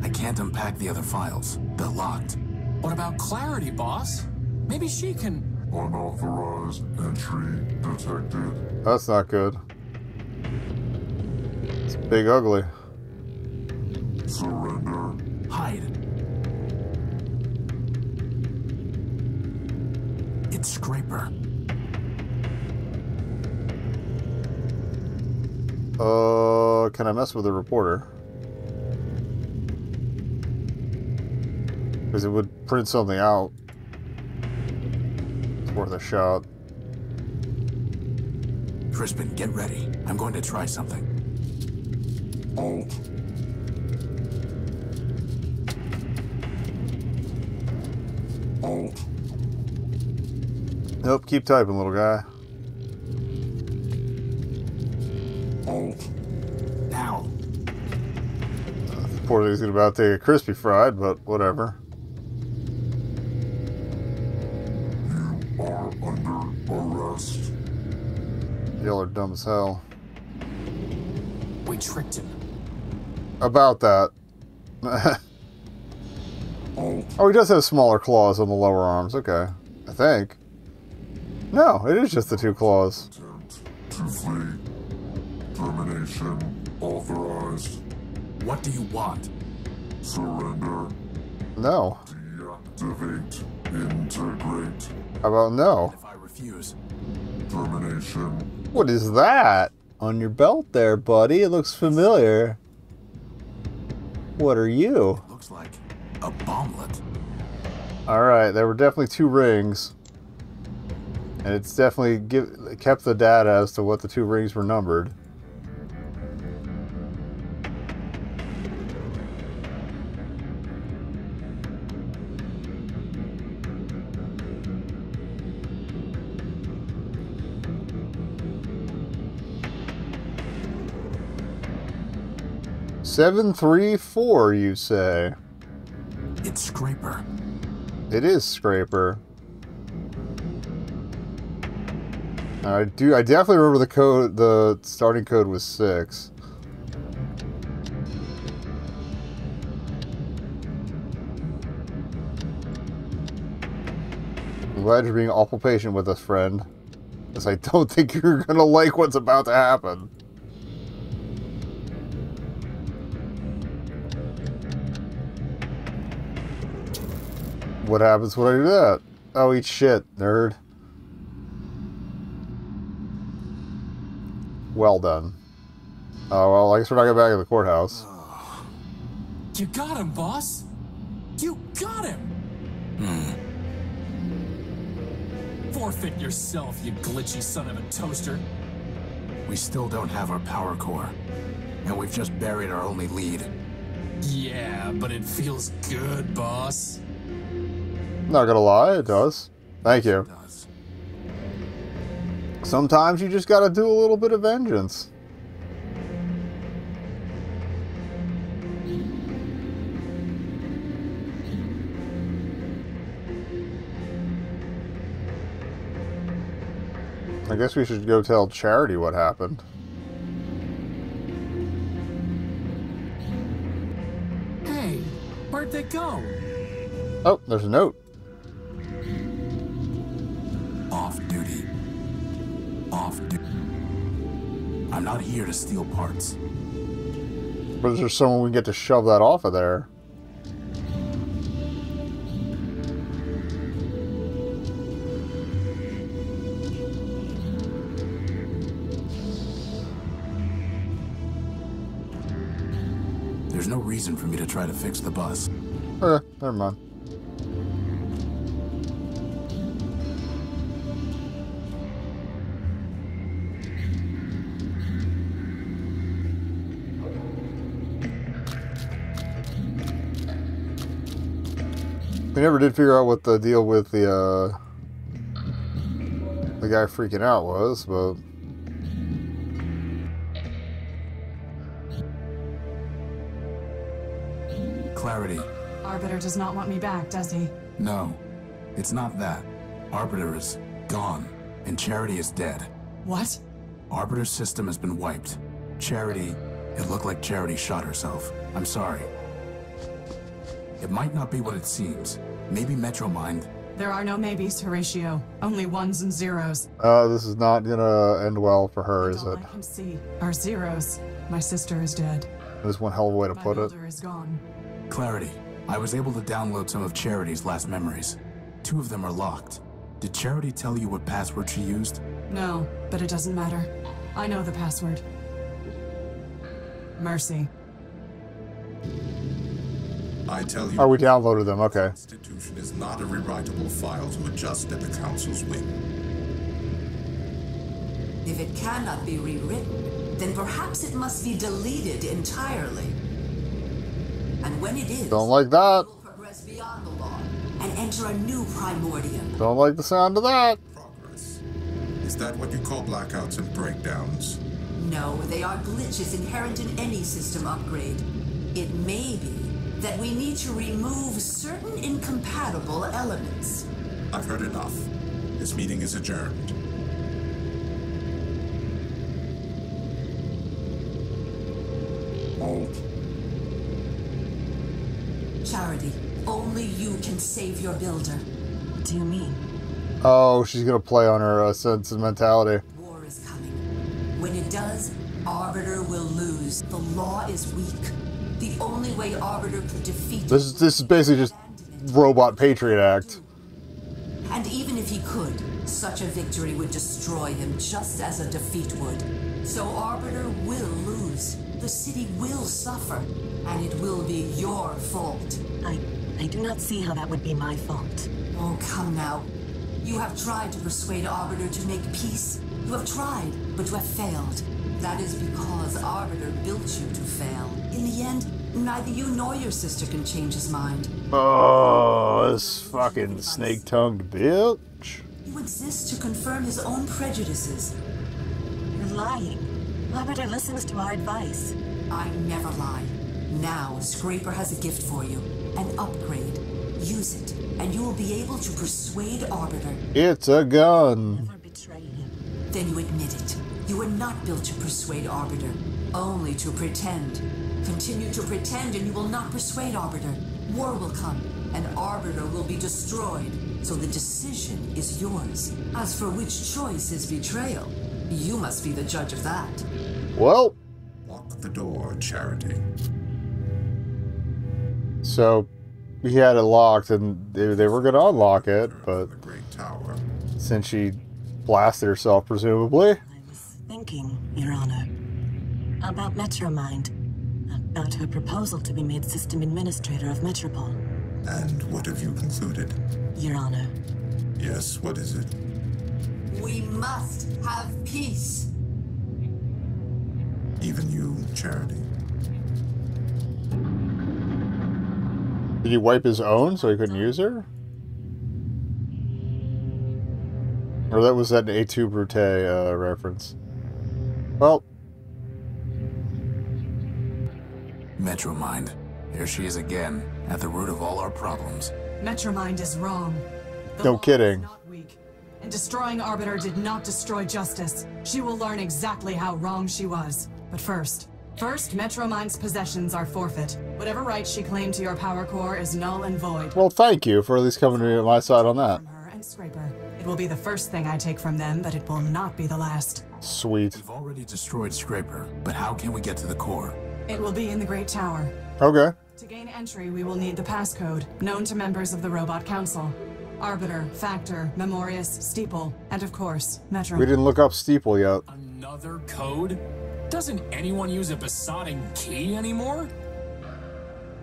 I can't unpack the other files. They're locked. What about Clarity, boss? Maybe she can... Unauthorized entry detected. That's not good. It's big ugly. Surrender. Hide. It's Scraper. Can I mess with the reporter? Because it would print something out. It's worth a shot. Crispin, get ready. I'm going to try something. Alt. Alt. Nope, keep typing, little guy. Alt. Now. Poor thing's about to get crispy fried, but whatever. You are under arrest. Y'all are dumb as hell. We tricked him. About that. Alt. Oh, he does have smaller claws on the lower arms. Okay. I think. No, it is just the two claws. Attempt to flee. Termination authorized. What do you want? Surrender. No. Deactivate. Integrate. How about no? If I refuse. Termination. What is that? On your belt there, buddy. It looks familiar. What are you? Looks like a bomblet. Alright, there were definitely two rings. And it's definitely kept the data as to what the two rings were numbered. 734, you say? It's Scraper. It is Scraper. I definitely remember the code. The starting code was 6. I'm glad you're being awful patient with us, friend. Because I don't think you're gonna like what's about to happen. What happens when I do that? Oh, eat shit, nerd. Well done. Oh, well, I guess we're not going back to the courthouse. You got him, boss! You got him! Forfeit yourself, you glitchy son of a toaster. We still don't have our power core. And we've just buried our only lead. Yeah, but it feels good, boss. Not gonna lie, it does. Thank you. Sometimes you just gotta do a little bit of vengeance. I guess we should go tell Charity what happened. Hey, where'd they go? Oh, there's a note. Off duty. Off duty. I'm not here to steal parts. But is there someone we can get to shove that off of there? There's no reason for me to try to fix the bus. Okay, never mind. We never did figure out what the deal with the guy freaking out was, but... Clarity. Arbiter does not want me back, does he? No, it's not that. Arbiter is gone, and Charity is dead. What? Arbiter's system has been wiped. Charity... It looked like Charity shot herself. I'm sorry. It might not be what it seems. Maybe Metromind... There are no maybes, Horatio. Only ones and zeros. this is not gonna end well for her, is it? All I can see are zeros. My sister is dead. There's one hell of a way to put it. My builder is gone. Clarity. I was able to download some of Charity's last memories. 2 of them are locked. Did Charity tell you what password she used? No, but it doesn't matter. I know the password. Mercy. I tell you, Oh, we downloaded them, okay. the Constitution is not a rewritable file to adjust at the Council's whim. If it cannot be rewritten, then perhaps it must be deleted entirely. And when it is, Don't like that. we will progress beyond the law and enter a new Primordia. Don't like the sound of that. Progress. Is that what you call blackouts and breakdowns? No, they are glitches inherent in any system upgrade. It may be that we need to remove certain incompatible elements. I've heard enough. This meeting is adjourned. Charity, only you can save your builder. What do you mean? Oh, she's gonna play on her sentimentality. War is coming. When it does, Arbiter will lose. The law is weak. The only way Arbiter could defeat This is basically just Robot Patriot Act. And even if he could, such a victory would destroy him just as a defeat would. So Arbiter will lose. The city will suffer. And it will be your fault. I do not see how that would be my fault. Oh, come now. You have tried to persuade Arbiter to make peace. You have tried, but you have failed. That is because Arbiter built you to fail. In the end, neither you nor your sister can change his mind. Oh, this fucking snake-tongued bitch. You exist to confirm his own prejudices. You're lying. Arbiter listens to our advice. I never lie. Now, Scraper has a gift for you. An upgrade. Use it, and you will be able to persuade Arbiter. It's a gun. Never betray him. Then you admit it. You were not built to persuade Arbiter, only to pretend. Continue to pretend and you will not persuade Arbiter. War will come, and Arbiter will be destroyed. So the decision is yours. As for which choice is betrayal, you must be the judge of that. Well. Lock the door, Charity. So, he had it locked, and they were going to unlock it, but The Great Tower. since she blasted herself, presumably. I was thinking, Your Honor, about Metromind, about her proposal to be made System Administrator of Metropole. And what have you concluded? Your Honor, Yes, what is it? We must have peace. Even you, Charity. Did he wipe his own so he couldn't use her? Or that was that Et tu, Brute reference. Well. Metromind. Here she is again, at the root of all our problems. Metromind is wrong. The No law kidding. is not weak, and destroying Arbiter did not destroy justice. She will learn exactly how wrong she was. But first, Metromind's possessions are forfeit. Whatever right she claimed to your power core is null and void. Well, thank you for at least coming to my side on that. From her and Scraper. It will be the first thing I take from them, but it will not be the last. Sweet. We've already destroyed Scraper, but how can we get to the core? It will be in the Great Tower. Okay. To gain entry, we will need the passcode, known to members of the Robot Council. Arbiter, Factor, Memorius, Steeple, and of course, Metro. We didn't look up Steeple yet. Another code? Doesn't anyone use a besotting key anymore?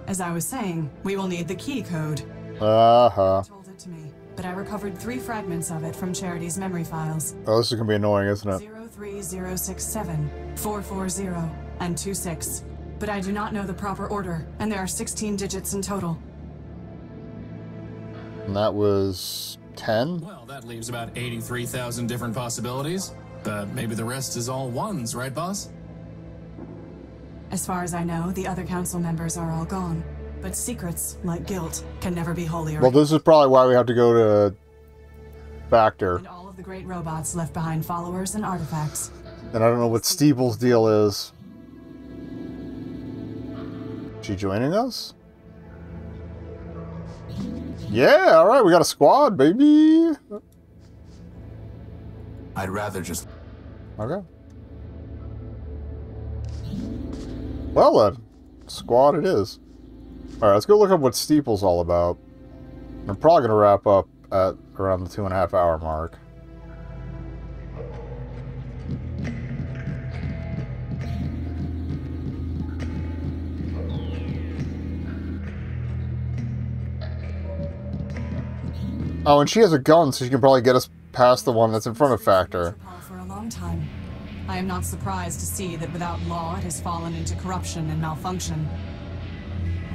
As I was saying, we will need the key code. Uh-huh. Told it to me, but I recovered 3 fragments of it from Charity's memory files. Oh, this is gonna be annoying, isn't it? 03067, 440, and 26. But I do not know the proper order, and there are 16 digits in total. And that was 10? Well, that leaves about 83,000 different possibilities. But maybe the rest is all ones, right, boss? As far as I know, the other council members are all gone. But secrets, like guilt, can never be wholly Well, this is probably why we have to go to Factor. And all of the great robots left behind followers and artifacts. And I don't know what Steeple's deal is. She joining us? Yeah, alright, we got a squad, baby! I'd rather just... Okay. Well then, squad it is. Alright, let's go look up what Steeple's all about. I'm probably going to wrap up at around the 2.5 hour mark. Oh, and she has a gun, so she can probably get us past the one that's in front of Factor. For a long time. I am not surprised to see that without law it has fallen into corruption and malfunction.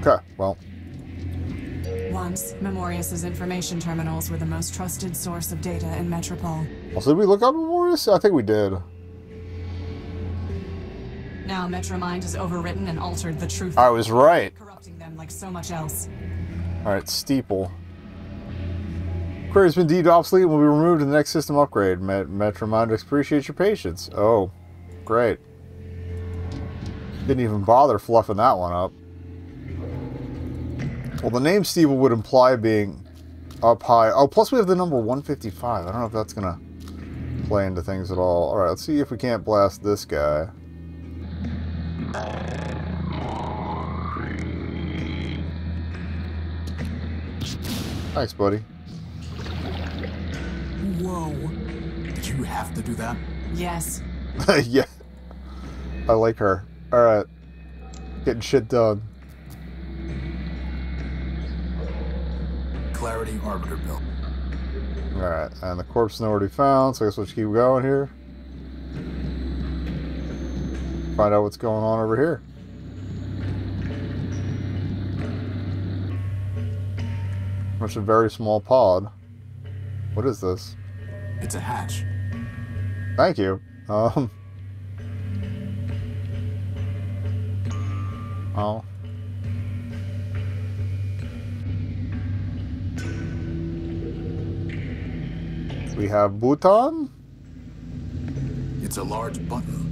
Okay, well. Once, Memorius's information terminals were the most trusted source of data in Metropole. Also, did we look up Memorius? I think we did. Now Metromind has overwritten and altered the truth. I was right. Corrupting them like so much else. Alright, Steeple. Query has been deemed obsolete and will be removed in the next system upgrade. Metromind appreciates your patience. Oh, great. Didn't even bother fluffing that one up. Well, the name Steeple would imply being up high. Oh, plus we have the number 155. I don't know if that's going to play into things at all. Alright, let's see if we can't blast this guy. Thanks, buddy. Whoa. Did you have to do that? Yes. Yeah. I like her. Alright. Getting shit done. Clarity Arbiter built. Alright, and the corpse is already found, so I guess we'll just keep going here. Find out what's going on over here. It's a very small pod. What is this? It's a hatch. Thank you. Oh. We have Bhutan. It's a large button.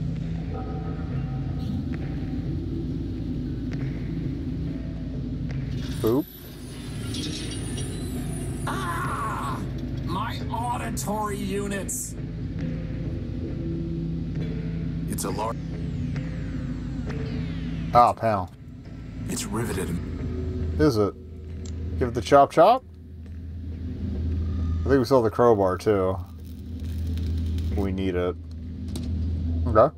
Boop. Ah! My auditory units! It's a large... Ah, pal. It's riveted. Is it? Give it the chop chop? I think we still have the crowbar too. We need it. Okay.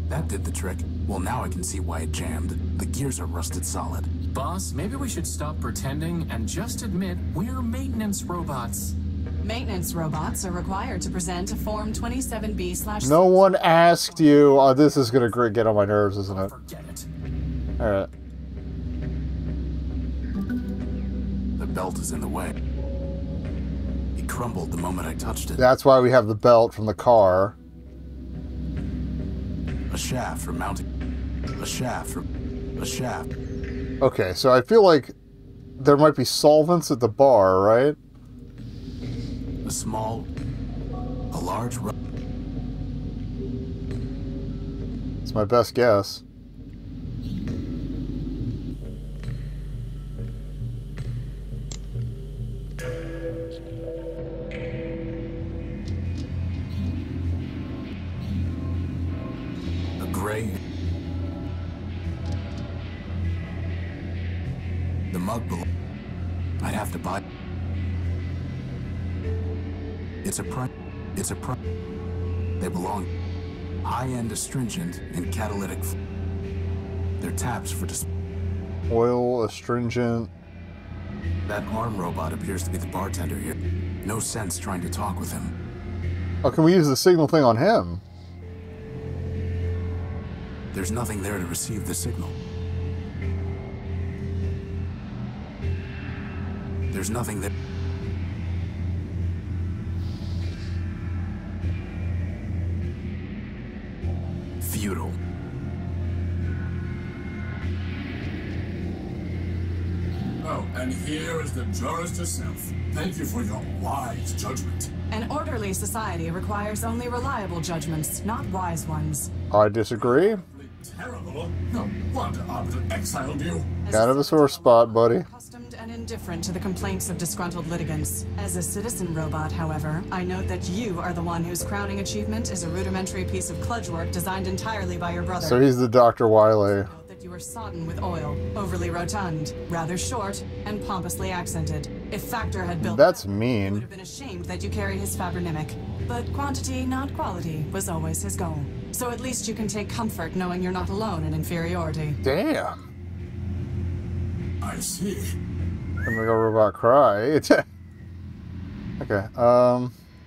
That did the trick. Well, now I can see why it jammed. The gears are rusted solid. Boss, maybe we should stop pretending and just admit we're maintenance robots. Maintenance robots are required to present a Form 27B/. No one asked you. Oh, this is gonna get on my nerves, isn't it? Forget it. Alright. The belt is in the way. It crumbled the moment I touched it. That's why we have the belt from the car. A shaft for mounting. A shaft. Okay, so I feel like there might be solvents at the bar, right? A large... It's my best guess. A gray... The mug below. I'd have to buy... It's a They belong high-end astringent and catalytic. They're taps for Oil, astringent. That arm robot appears to be the bartender here. No sense trying to talk with him. Oh, can we use the signal thing on him? There's nothing there to receive the signal. There's nothing there. Futile. Oh, and here is the jurist herself. Thank you for your wise judgment. An orderly society requires only reliable judgments, not wise ones. I disagree. Terrible. No wonder Arbiter exiled you. Kind of a sore spot, buddy. Accustomed and indifferent to the complaints of disgruntled litigants. As a citizen robot, however, I note that you are the one whose crowning achievement is a rudimentary piece of kludge work designed entirely by your brother. So he's the Dr. Wily. Note that you are sodden with oil, overly rotund, rather short, and pompously accented. If Factor had built That's he mean. would have been ashamed that you carry his fabronymic. But quantity, not quality, was always his goal. So at least you can take comfort knowing you're not alone in inferiority. Damn. I see. I'm gonna go robot cry. Okay,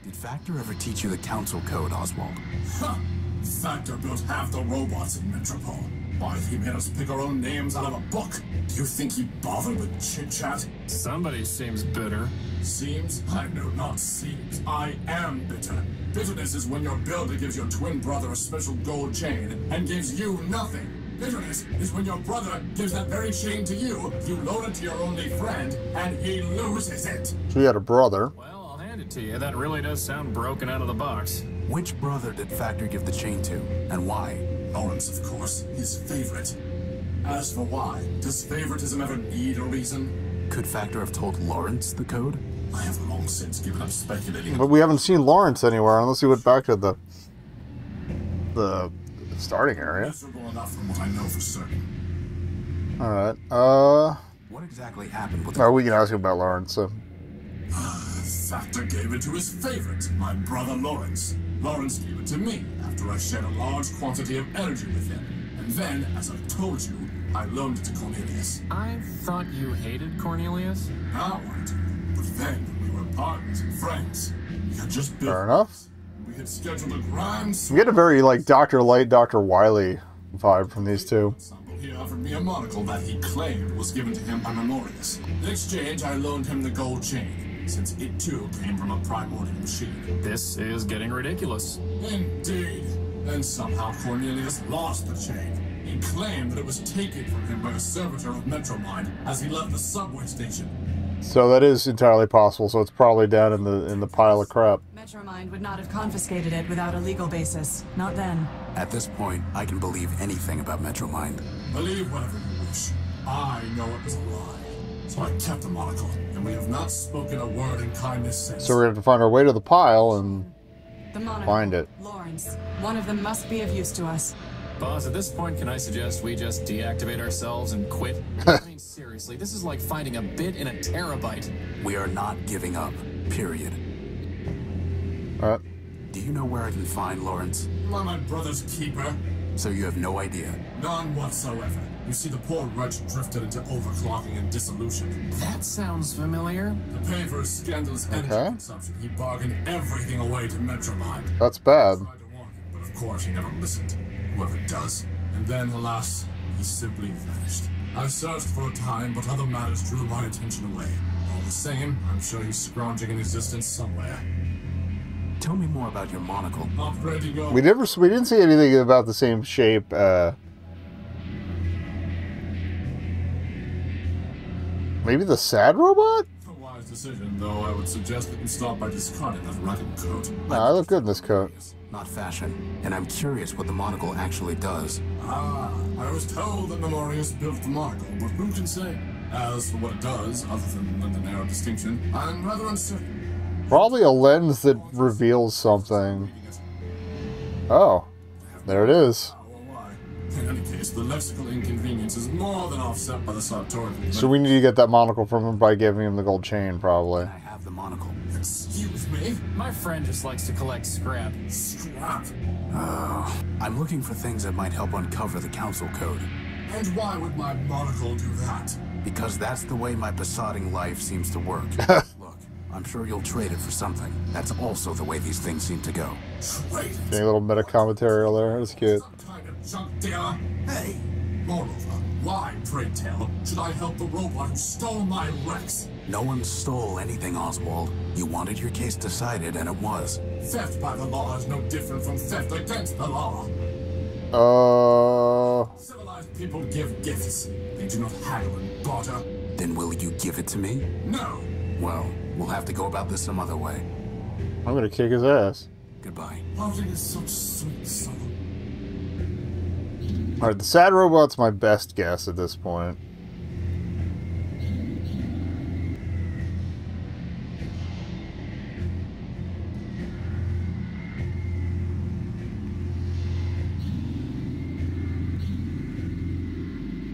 Did Factor ever teach you the council code, Oswald? Huh. Factor built half the robots in Metropole. Why, he made us pick our own names out of a book. Do you think he bothered with chit-chat? Somebody seems bitter. Seems? I know not seems. I am bitter. Bitterness is when your builder gives your twin brother a special gold chain and gives you nothing. Bitterness is when your brother gives that very chain to you, you loan it to your only friend, and he loses it. so he had a brother. Well, I'll hand it to you. That really does sound broken out of the box. Which brother did Factor give the chain to, and why? Lawrence, of course, his favorite. As for why, does favoritism ever need a reason? Could Factor have told Lawrence the code? I have long since given up speculating. But we haven't seen Lawrence anywhere unless he went back to the starting area. Miserable enough from what I know for certain. Alright, What exactly happened with we can ask him about Lawrence, so. Factor gave it to his favorite, my brother Lawrence. Lawrence gave it to me after I shed a large quantity of energy with him. And then, as I told you, I loaned it to Cornelius. I thought you hated Cornelius? Now I do. But then, we were partners and friends. We had just built... Fair enough. We had scheduled a grand... We get a very, like, Dr. Light, Dr. Wily vibe from these two. He offered me a monocle that he claimed was given to him by Memorius. In exchange, I loaned him the gold chain, since it too came from a Primordia machine. This is getting ridiculous. Indeed. Then somehow Cornelius lost the chain. He claimed that it was taken from him by a servitor of Metromind as he left the subway station. So that is entirely possible. So it's probably down in the pile of crap. Metromind would not have confiscated it without a legal basis. Not then. At this point, I can believe anything about Metromind. Believe whatever you wish. I know it was a lie. So I kept the monocle, and we have not spoken a word in kindness since. So we're going to have to find our way to the pile and find it. Lawrence, one of them must be of use to us. Boss, at this point, can I suggest we just deactivate ourselves and quit? I mean, seriously, this is like finding a bit in a terabyte. We are not giving up, period. Alright. Do you know where I can find Lawrence? You are my brother's keeper. So you have no idea? None whatsoever. You see, the poor wretch drifted into overclocking and dissolution. That sounds familiar. To pay for his scandalous energy consumption, he bargained everything away to Metromind. That's bad. I tried to warn him, but of course he never listened. Whoever does. And then, alas, he simply vanished. I searched for a time, but other matters drew my attention away. All the same, I'm sure he's scrounging in existence somewhere. Tell me more about your monocle. Not ready to go. We didn't see anything about the same shape. Maybe the sad robot? A wise decision, though I would suggest that you start by discarding that ragged coat. Nah, I look good in this coat. Not fashion. And I'm curious what the monocle actually does. Ah, I was told that Memorius built the monocle, but who can say? As for what it does, other than the narrow distinction, I'm rather uncertain. Probably a lens that reveals something. Oh, there it is. In any case, the lexical inconvenience is more than offset by the sartorial. So we need to get that monocle from him by giving him the gold chain, probably. I have the monocle. Excuse me? My friend just likes to collect scrap. Scrap? I'm looking for things that might help uncover the council code. And why would my monocle do that? Because that's the way my besotting life seems to work. Look, I'm sure you'll trade it for something. That's also the way these things seem to go. Trade it? Getting a little meta commentary there. That's cute. Some kind of junk dealer? Hey! Moreover, why, pray tell, should I help the robot who stole my Rex? No one stole anything, Oswald. You wanted your case decided, and it was. Theft by the law is no different from theft against the law. Civilized people give gifts. They do not haggle and barter. Then will you give it to me? No. Well, we'll have to go about this some other way. I'm gonna kick his ass. Goodbye. Parting is such sweet sorrow. Alright, the sad robot's my best guess at this point.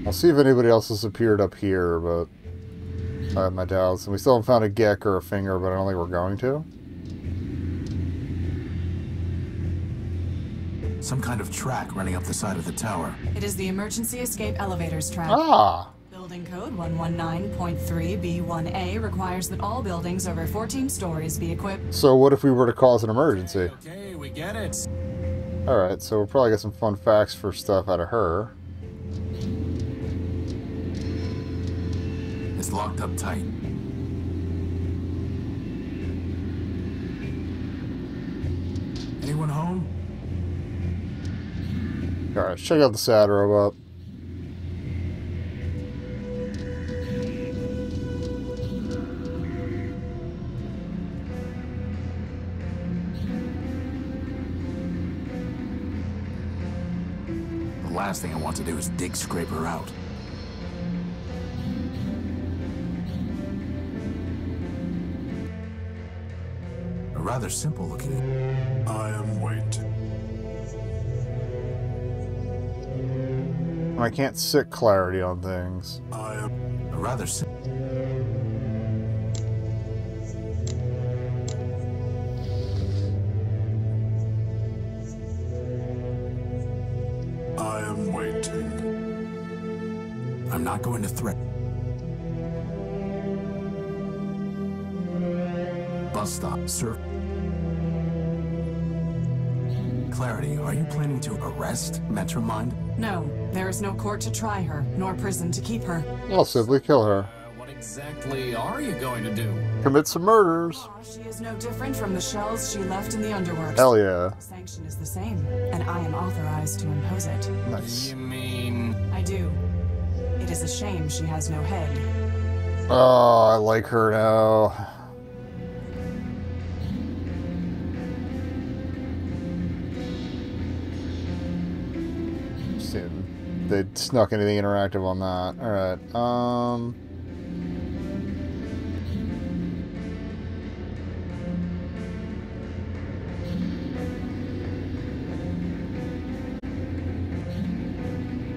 I'll see if anybody else has appeared up here, but I have my doubts. And we still haven't found a Gek or a Finger, but I don't think we're going to. Some kind of track running up the side of the tower. It is the emergency escape elevators track. Ah! Building code 119.3B1A requires that all buildings over 14 stories be equipped. So what if we were to cause an emergency? Okay, we get it. Alright, so we'll probably get some fun facts for stuff out of her. It's locked up tight. Anyone home? Alright, check out the sad robot. The last thing I want to do is dig Scraper out. A rather simple looking. I am waiting. I can't sit clarity on things. I am A rather simple. I am waiting. I'm not going to threaten. Bus stop, sir. Clarity, are you planning to arrest Metromind? No, there is no court to try her, nor prison to keep her. I'll simply kill her. What exactly are you going to do? Commit some murders. She is no different from the shells she left in the underworks. Hell yeah. The sanction is the same, and I am authorized to impose it. Nice. You mean... I do. It is a shame she has no head. Oh, I like her now. See if they snuck anything interactive on that. Alright,